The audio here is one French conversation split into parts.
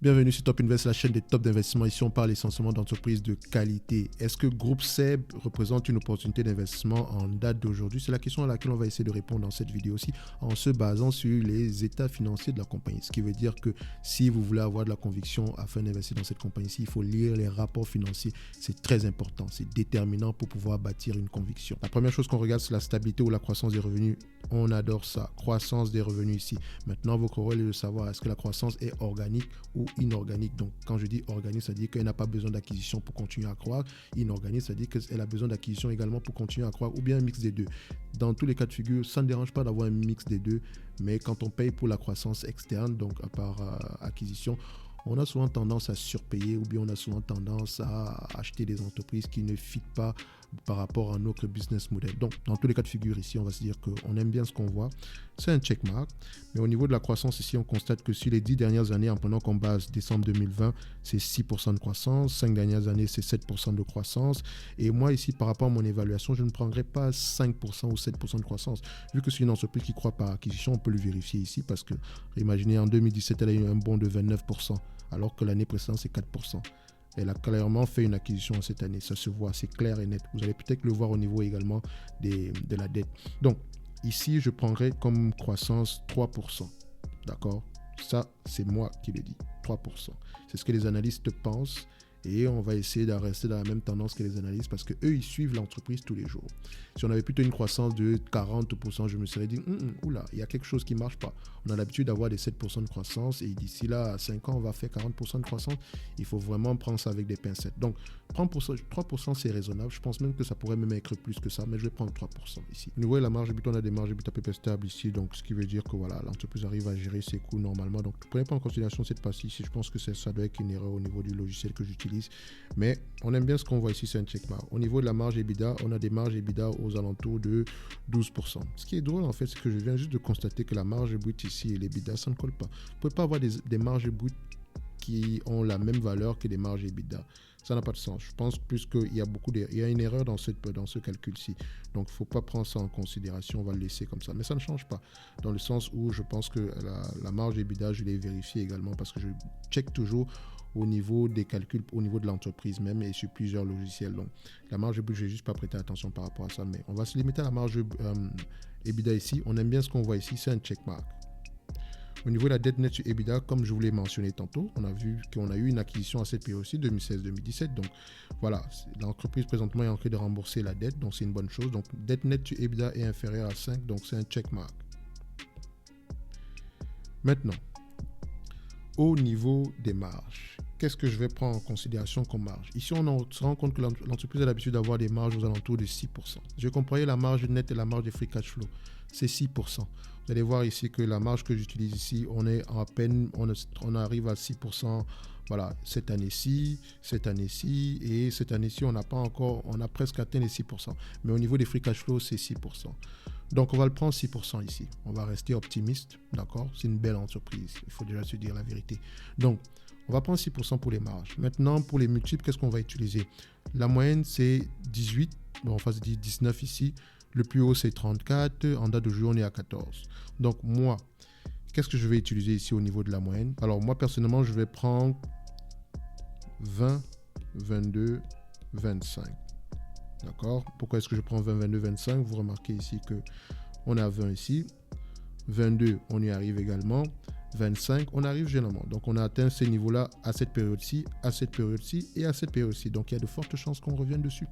Bienvenue sur Top Invest, la chaîne des top d'investissement. Ici, on parle essentiellement d'entreprises de qualité. Est-ce que Groupe SEB représente une opportunité d'investissement en date d'aujourd'hui? C'est la question à laquelle on va essayer de répondre dans cette vidéo aussi, en se basant sur les états financiers de la compagnie. Ce qui veut dire que si vous voulez avoir de la conviction afin d'investir dans cette compagnie-ci, il faut lire les rapports financiers. C'est très important, c'est déterminant pour pouvoir bâtir une conviction. La première chose qu'on regarde, c'est la stabilité ou la croissance des revenus. On adore ça, croissance des revenus ici. Maintenant, votre rôle est de savoir est-ce que la croissance est organique ou inorganique. Donc, quand je dis organique, ça veut dire qu'elle n'a pas besoin d'acquisition pour continuer à croître. Inorganique, ça veut dire qu'elle a besoin d'acquisition également pour continuer à croître, ou bien un mix des deux. Dans tous les cas de figure, ça ne dérange pas d'avoir un mix des deux, mais quand on paye pour la croissance externe, donc à part acquisition, on a souvent tendance à surpayer ou bien on a souvent tendance à acheter des entreprises qui ne fitent pas par rapport à notre business model. Donc, dans tous les cas de figure ici, on va se dire qu'on aime bien ce qu'on voit. C'est un checkmark. Mais au niveau de la croissance ici, on constate que sur les 10 dernières années, en prenant comme base décembre 2020, c'est 6% de croissance. 5 dernières années, c'est 7% de croissance. Et moi ici, par rapport à mon évaluation, je ne prendrai pas 5% ou 7% de croissance. Vu que c'est une entreprise qui croît par acquisition, on peut le vérifier ici parce que, imaginez, en 2017, elle a eu un bond de 29%, alors que l'année précédente, c'est 4%. Elle a clairement fait une acquisition cette année. Ça se voit, c'est clair et net. Vous allez peut-être le voir au niveau également de la dette. Donc, ici, je prendrai comme croissance 3%. D'accord? Ça, c'est moi qui le dis. 3%. C'est ce que les analystes pensent. Et on va essayer de rester dans la même tendance que les analystes parce qu'eux, ils suivent l'entreprise tous les jours. Si on avait plutôt une croissance de 40%, je me serais dit, oula, il y a quelque chose qui ne marche pas. On a l'habitude d'avoir des 7% de croissance et d'ici là, à 5 ans, on va faire 40% de croissance. Il faut vraiment prendre ça avec des pincettes. Donc, 3%, c'est raisonnable. Je pense même que ça pourrait même être plus que ça, mais je vais prendre 3% ici. Vous voyez, la marge but, on a des marges but à peu près stables ici. Donc, ce qui veut dire que voilà, l'entreprise arrive à gérer ses coûts normalement. Donc, ne prenez pas en considération cette partie ici. Je pense que ça doit être une erreur au niveau du logiciel que j'utilise. Mais on aime bien ce qu'on voit ici, c'est un checkmark. Au niveau de la marge EBITDA, on a des marges EBITDA aux alentours de 12%. Ce qui est drôle en fait, c'est que je viens juste de constater que la marge brute ici et l'EBITDA, ça ne colle pas. Vous ne pouvez pas avoir des marges brutes qui ont la même valeur que des marges EBITDA. Ça n'a pas de sens. Je pense plus qu'il y a une erreur dans ce calcul-ci. Donc, il ne faut pas prendre ça en considération. On va le laisser comme ça. Mais ça ne change pas. Dans le sens où je pense que la marge EBITDA, je l'ai vérifiée également parce que je check toujours au niveau des calculs, au niveau de l'entreprise même et sur plusieurs logiciels. Donc, la marge brute, je n'ai juste pas prêté attention par rapport à ça. Mais on va se limiter à la marge EBITDA ici. On aime bien ce qu'on voit ici. C'est un checkmark. Au niveau de la dette nette sur EBITDA, comme je vous l'ai mentionné tantôt, on a vu qu'on a eu une acquisition à cette période-ci, 2016-2017. Donc voilà, l'entreprise présentement est en train de rembourser la dette, donc c'est une bonne chose. Donc dette nette sur EBITDA est inférieure à 5, donc c'est un checkmark. Maintenant, au niveau des marges, qu'est-ce que je vais prendre en considération comme marge? Ici, on se rend compte que l'entreprise a l'habitude d'avoir des marges aux alentours de 6%. Je vais comparer la marge nette et la marge de free cash flow. C'est 6%. Vous allez voir ici que la marge que j'utilise ici, on est à peine, on arrive à 6%. Voilà, cette année-ci, et cette année-ci, on a presque atteint les 6%. Mais au niveau des free cash flow, c'est 6%. Donc, on va le prendre 6% ici. On va rester optimiste, d'accord? C'est une belle entreprise. Il faut déjà se dire la vérité. Donc, on va prendre 6% pour les marges. Maintenant, pour les multiples, qu'est-ce qu'on va utiliser? La moyenne, c'est 18. Donc, on va se dire 19 ici. Le plus haut, c'est 34. En date d'aujourd'hui, on est à 14. Donc, moi, qu'est-ce que je vais utiliser ici au niveau de la moyenne? Alors, moi, personnellement, je vais prendre 20, 22, 25. D'accord? Pourquoi est-ce que je prends 20, 22, 25? Vous remarquez ici qu'on a 20 ici. 22, on y arrive également. 25, on arrive généralement. Donc, on a atteint ces niveaux-là à cette période-ci, à cette période-ci et à cette période-ci. Donc, il y a de fortes chances qu'on revienne dessus.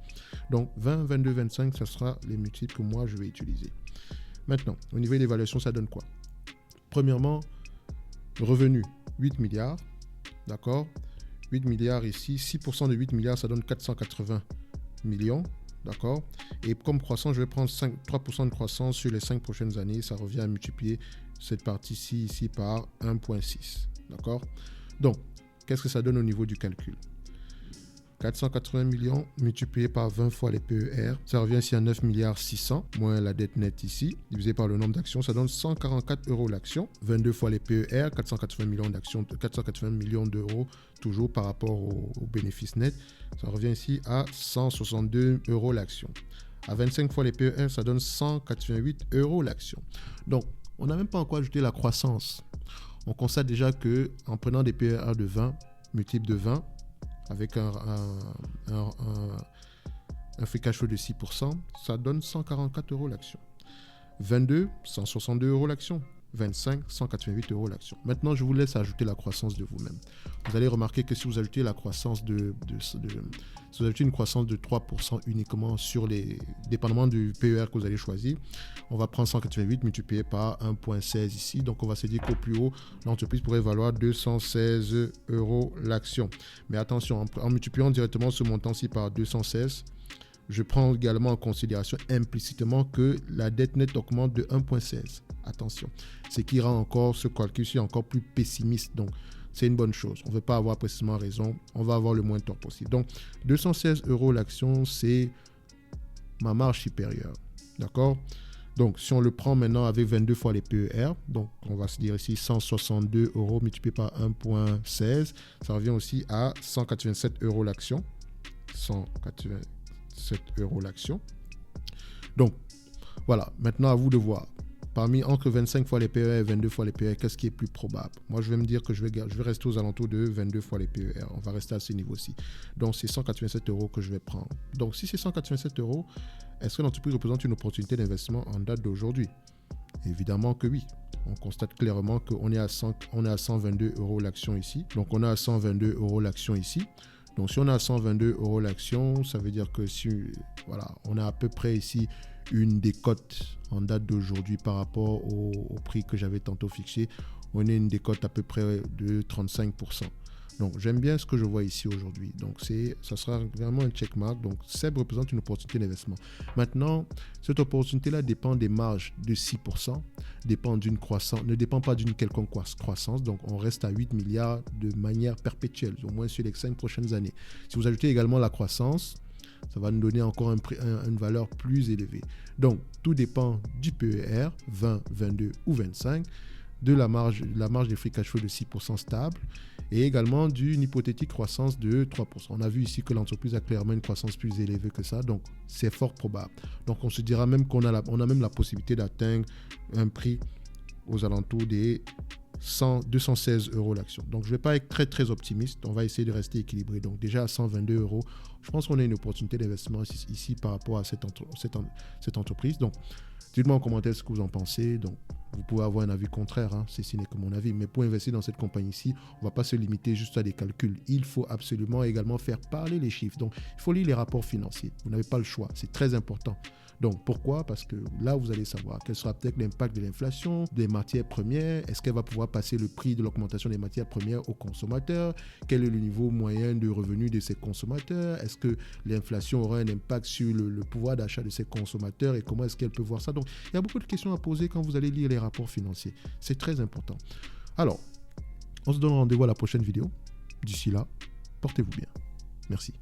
Donc, 20, 22, 25, ça sera les multiples que moi, je vais utiliser. Maintenant, au niveau de l'évaluation, ça donne quoi? Premièrement, revenu, 8 milliards. D'accord? 8 milliards ici. 6% de 8 milliards, ça donne 480 millions. D'accord? Et comme croissance, je vais prendre 3% de croissance sur les 5 prochaines années. Ça revient à multiplier cette partie-ci ici par 1,6. D'accord? Donc, qu'est-ce que ça donne au niveau du calcul? 480 millions multiplié par 20 fois les PER, ça revient ici à 9 milliards 600, moins la dette nette ici, divisé par le nombre d'actions, ça donne 144 euros l'action. 22 fois les PER, 480 millions d'actions, 480 millions d'euros, toujours par rapport au bénéfice net, ça revient ici à 162 euros l'action. À 25 fois les PER, ça donne 188 euros l'action. Donc, on n'a même pas encore ajouté la croissance. on constate déjà qu'en prenant des PER de 20, multiples de 20, avec un free cash flow de 6%, ça donne 144 € l'action. 22, 162 € l'action. 25, 188 € l'action. Maintenant, je vous laisse ajouter la croissance de vous-même. Vous allez remarquer que si vous ajoutez la croissance si vous ajoutez une croissance de 3% uniquement sur dépendamment du PER que vous allez choisir, on va prendre 188 multiplié par 1,16 ici. Donc, on va se dire qu'au plus haut, l'entreprise pourrait valoir 216 € l'action. Mais attention, en multipliant directement ce montant-ci par 216, je prends également en considération implicitement que la dette nette augmente de 1,16. Attention, ce qui rend encore ce calcul-ci encore plus pessimiste. Donc, c'est une bonne chose. On ne veut pas avoir précisément raison. On va avoir le moins de tort possible. Donc, 216 € l'action, c'est ma marge supérieure. D'accord? Donc, si on le prend maintenant avec 22 fois les PER, donc on va se dire ici 162 € multiplié par 1,16, ça revient aussi à 187 € l'action. 187 € l'action. Donc, voilà. Maintenant, à vous de voir. Entre 25 fois les PER et 22 fois les PER, qu'est-ce qui est plus probable? Moi, je vais me dire que je vais rester aux alentours de 22 fois les PER. On va rester à ce niveau-ci. Donc, c'est 187 € que je vais prendre. Donc, si c'est 187 €, est-ce que l'entreprise représente une opportunité d'investissement en date d'aujourd'hui? Évidemment que oui. On constate clairement qu'on est à 122 € l'action ici. Donc, on est à 122 € l'action ici. Donc, si on est à 122 € l'action, ça veut dire que on a à peu près ici une décote en date d'aujourd'hui par rapport au prix que j'avais tantôt fixé. On a une décote à peu près de 35%. Donc, j'aime bien ce que je vois ici aujourd'hui. Donc, ça sera vraiment un checkmark. Donc, SEB représente une opportunité d'investissement. Maintenant, cette opportunité-là dépend des marges de 6%, ne dépend pas d'une quelconque croissance. Donc, on reste à 8 milliards de manière perpétuelle, au moins sur les 5 prochaines années. Si vous ajoutez également la croissance, ça va nous donner encore une valeur plus élevée. Donc, tout dépend du PER, 20, 22 ou 25, de la marge des free cash flow de 6% stable et également d'une hypothétique croissance de 3%. On a vu ici que l'entreprise a clairement une croissance plus élevée que ça, donc c'est fort probable. Donc, on se dira même qu'on a même la possibilité d'atteindre un prix aux alentours des 216 € l'action. Donc, je ne vais pas être très, très optimiste. On va essayer de rester équilibré. Donc, déjà à 122 €, je pense qu'on a une opportunité d'investissement ici par rapport à cette entreprise. Donc, dites-moi en commentaire ce que vous en pensez. Donc, vous pouvez avoir un avis contraire, hein, ceci n'est que mon avis. Mais pour investir dans cette compagnie-ci, on ne va pas se limiter juste à des calculs. Il faut absolument également faire parler les chiffres. Donc, il faut lire les rapports financiers. Vous n'avez pas le choix. C'est très important. Donc, pourquoi? Parce que là, vous allez savoir quel sera peut-être l'impact de l'inflation, des matières premières. Est-ce qu'elle va pouvoir passer le prix de l'augmentation des matières premières aux consommateurs? Quel est le niveau moyen de revenus de ces consommateurs? Est-ce que l'inflation aura un impact sur le pouvoir d'achat de ces consommateurs et comment est-ce qu'elle peut voir ça? Donc, il y a beaucoup de questions à poser quand vous allez lire les rapports financiers. C'est très important. Alors, on se donne rendez-vous à la prochaine vidéo. D'ici là, portez-vous bien. Merci.